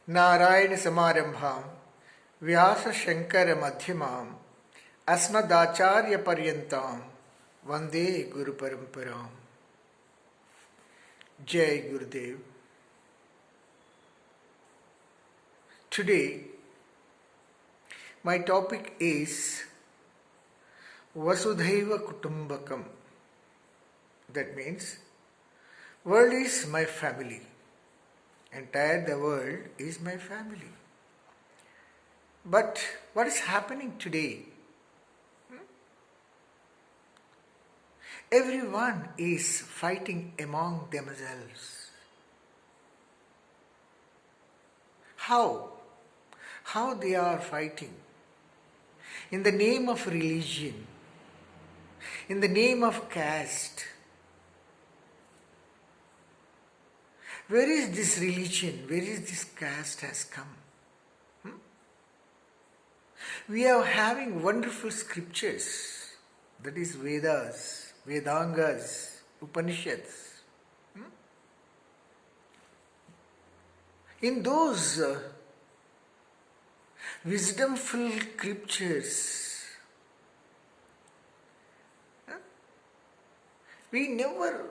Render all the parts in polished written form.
Narayan समारंभां Vyas Shankar मध्यमां अस्मदाचार्य पर्यन्तां Vande Guru परंपरां. Jai Gurudev. Today my topic is Vasudhaiva Kutumbakam. That means world is my family. Entire the world is my family. But what is happening today? Everyone is fighting among themselves. How? How they are fighting? In the name of religion, in the name of caste. Where is this religion? Where is this caste has come? We are having wonderful scriptures, that is Vedas, Vedangas, Upanishads. In those wisdomful scriptures, we never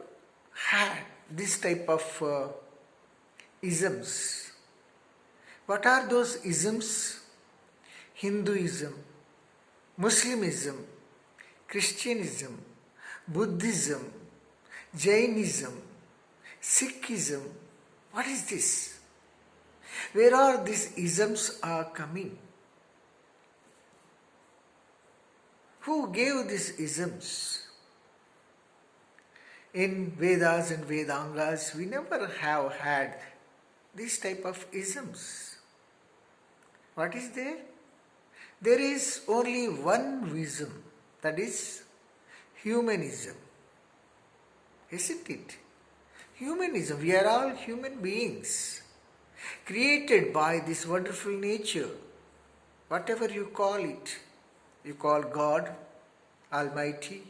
had this type of isms. What are those isms? Hinduism, Muslimism, Christianism, Buddhism, Jainism, Sikhism. What is this? Where are these isms are coming? Who gave these isms? In Vedas and Vedangas, we never have had this type of isms. What is there? There is only one wisdom, that is humanism. Isn't it? Humanism. We are all human beings, created by this wonderful nature. Whatever you call it, you call God, Almighty.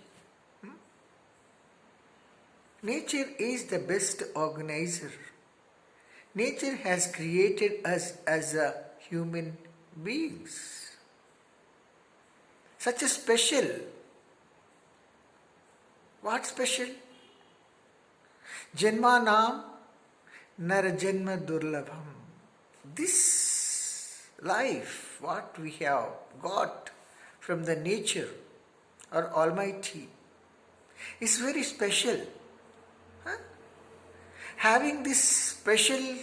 Nature is the best organizer. Nature has created us as a human beings. Such a special. What special? Janmanam Narajanma Durlabham. This life, what we have got from the nature or Almighty, is very special. Having this special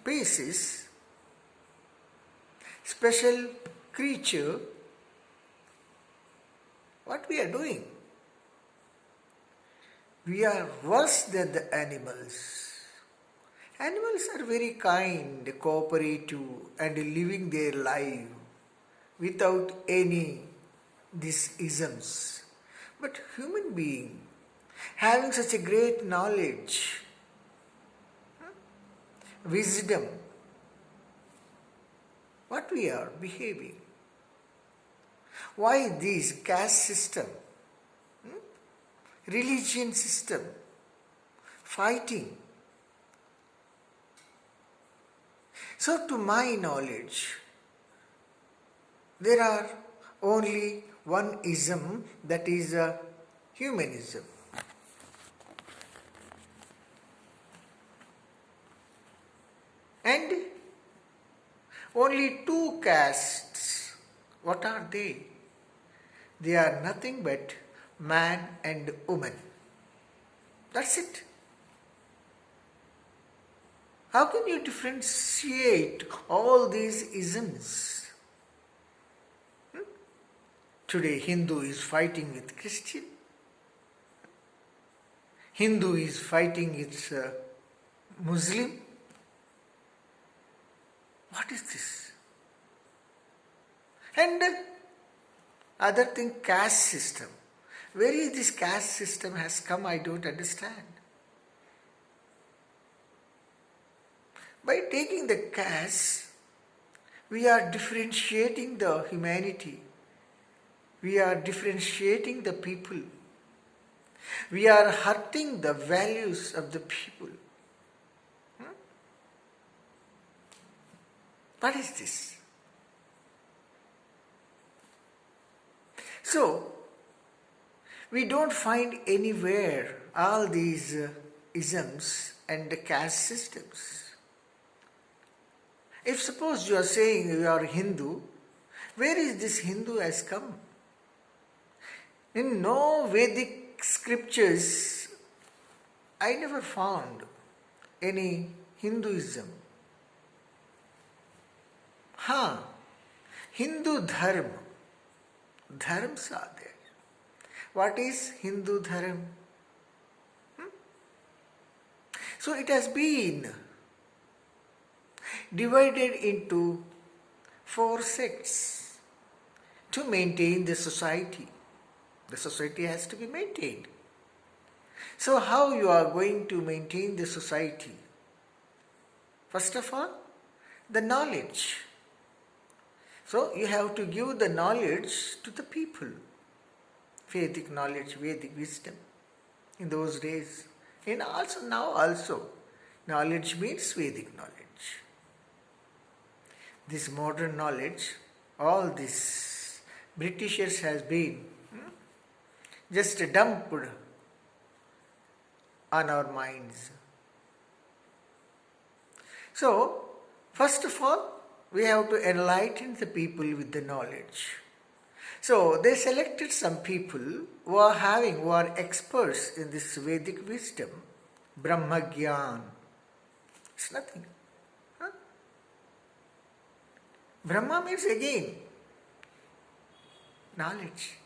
basis, special creature, what we are doing? We are worse than the animals. Animals are very kind, cooperative, and living their life without any these isms. But human being, having such a great knowledge, wisdom, what we are behaving? Why this caste system, religion system, fighting? So to my knowledge, there are only one ism, that is humanism. And only two castes. What are they? They are nothing but man and woman. That's it. How can you differentiate all these isms? Today Hindu is fighting with Christian. Hindu is fighting with Muslim. What is this? And other thing, caste system. Where is this caste system has come? I don't understand. By taking the caste, we are differentiating the humanity. We are differentiating the people. We are hurting the values of the people. What is this? So, we don't find anywhere all these isms and caste systems. If suppose you are saying you are Hindu, where is this Hindu has come? In no Vedic scriptures, I never found any Hinduism. Hindu Dharma. Dharms are there. What is Hindu Dharma? So it has been divided into 4 sects to maintain the society. The society has to be maintained. So how you are going to maintain the society? First of all, the knowledge. So you have to give the knowledge to the people. Vedic knowledge, Vedic wisdom in those days. And also now also, knowledge means Vedic knowledge. This modern knowledge, all this Britishers has been just dumped on our minds. So, first of all, we have to enlighten the people with the knowledge. So, they selected some people who are experts in this Vedic wisdom, Brahma Gyan. It's nothing. Brahma means again knowledge.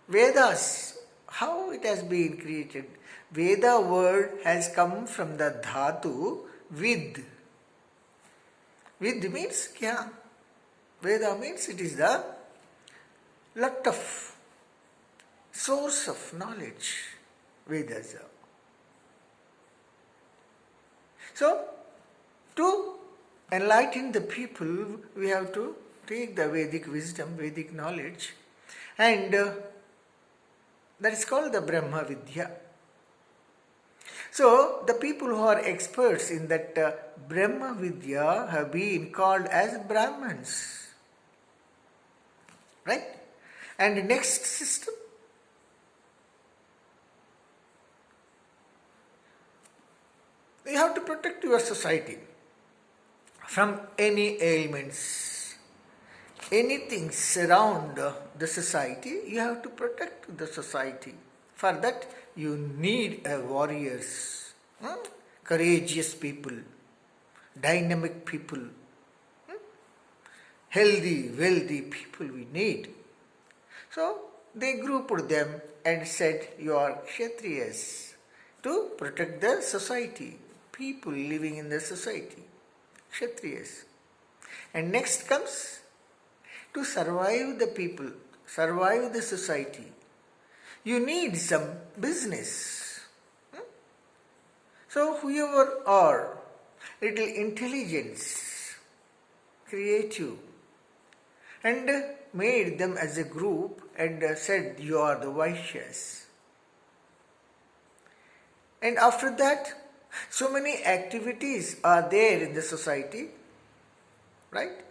Vedas, how it has been created? Veda word has come from the dhatu vid. Vid means gyan. Veda means it is the lot of source of knowledge. Vedas are. So, to enlighten the people, we have to take the Vedic wisdom, Vedic knowledge, and that is called the Brahma Vidya. So, the people who are experts in that Brahma Vidya have been called as Brahmins. Right? And the next system, you have to protect your society from any ailments. Anything surround the society, you have to protect the society. For that, you need warriors, courageous people, dynamic people, healthy, wealthy people we need. So, they grouped them and said, you are Kshatriyas, to protect the society, people living in the society, Kshatriyas. And next comes, to survive the people, survive the society, you need some business. So whoever are little intelligence, creative, and made them as a group and said, you are the Vaishyas. And after that, so many activities are there in the society, right?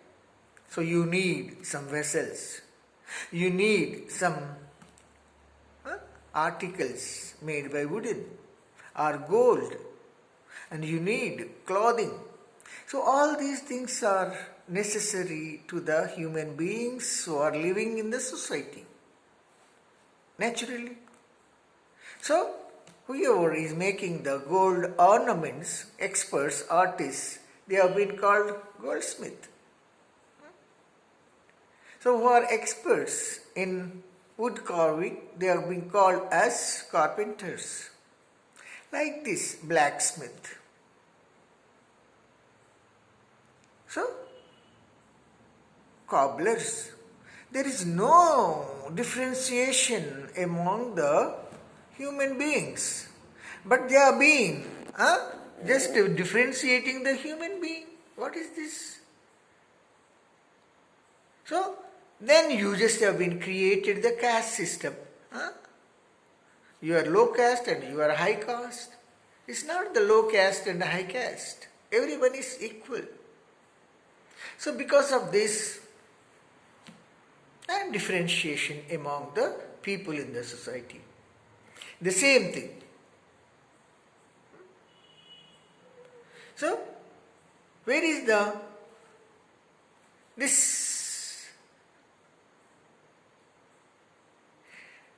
So you need some vessels, you need some articles made by wooden or gold, and you need clothing. So all these things are necessary to the human beings who are living in the society, naturally. So whoever is making the gold ornaments, experts, artists, they have been called goldsmith. So who are experts in wood carving, they have been called as carpenters. Like this, blacksmith. So, cobblers. There is no differentiation among the human beings. But they are being just differentiating the human being. What is this? So, then you just have been created the caste system. You are low caste and you are high caste. It's not the low caste and high caste. Everyone is equal. So because of this and differentiation among the people in the society, the same thing. So where is this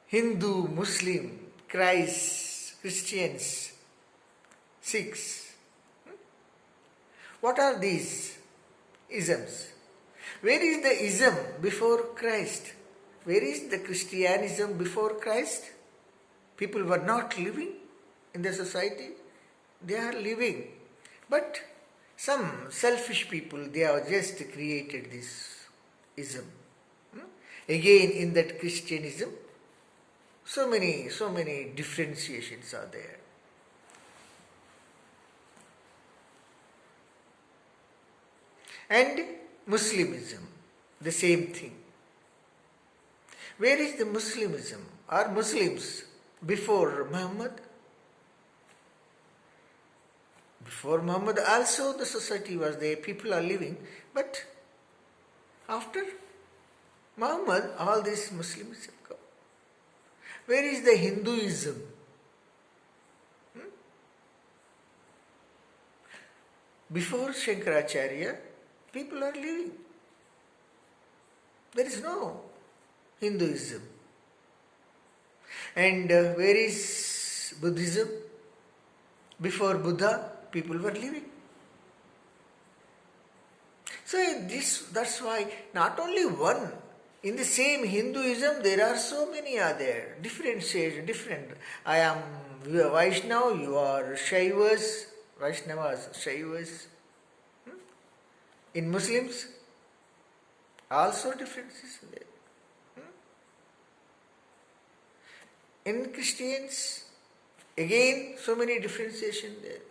Hindu, Muslim, Christ, Christians, Sikhs? What are these isms? Where is the ism before Christ? Where is the Christianism before Christ? People were not living in the society. They are living. But some selfish people, they have just created this ism. Again, in that Christianism, so many differentiations are there. And Muslimism, the same thing. Where is the Muslimism? Are Muslims before Muhammad? Before Muhammad also the society was there, people are living. But after Muhammad, all these Muslims have come. Where is the Hinduism? Before Shankaracharya, people are living. There is no Hinduism. And where is Buddhism? Before Buddha, people were living. So that's why not only one. In the same Hinduism, there are so many are there. Different shades, different. I am Vaishnava, you are Shaivas, Vaishnavas, Shaivas. In Muslims, also differences are there. In Christians, again, so many differentiation there.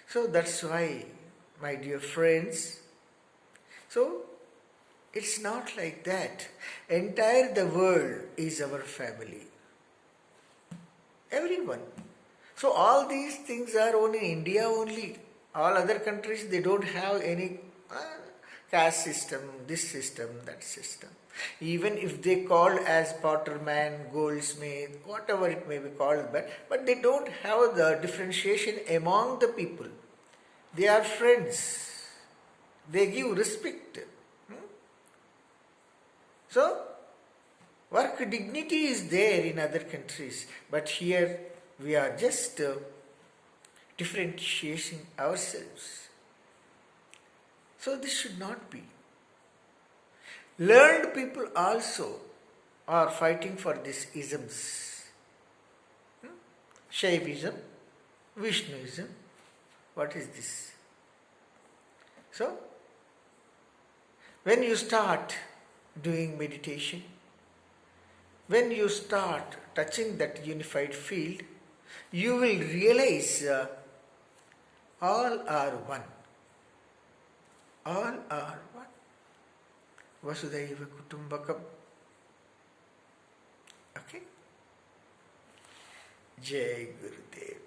So that's why, my dear friends, so it's not like that. Entire the world is our family. Everyone. So all these things are only in India only. All other countries, they don't have any caste system, this system, that system. Even if they called as potterman, goldsmith, whatever it may be called, but they don't have the differentiation among the people. They are friends. They give respect. So, work dignity is there in other countries, but here we are just differentiating ourselves. So this should not be. Learned people also are fighting for these isms. Shaivism, Vishnuism, what is this? So, when you start doing meditation, when you start touching that unified field, you will realize all are one. All are one. Vasudhaiva Kutumbakam. Okay? Jai Gurudev.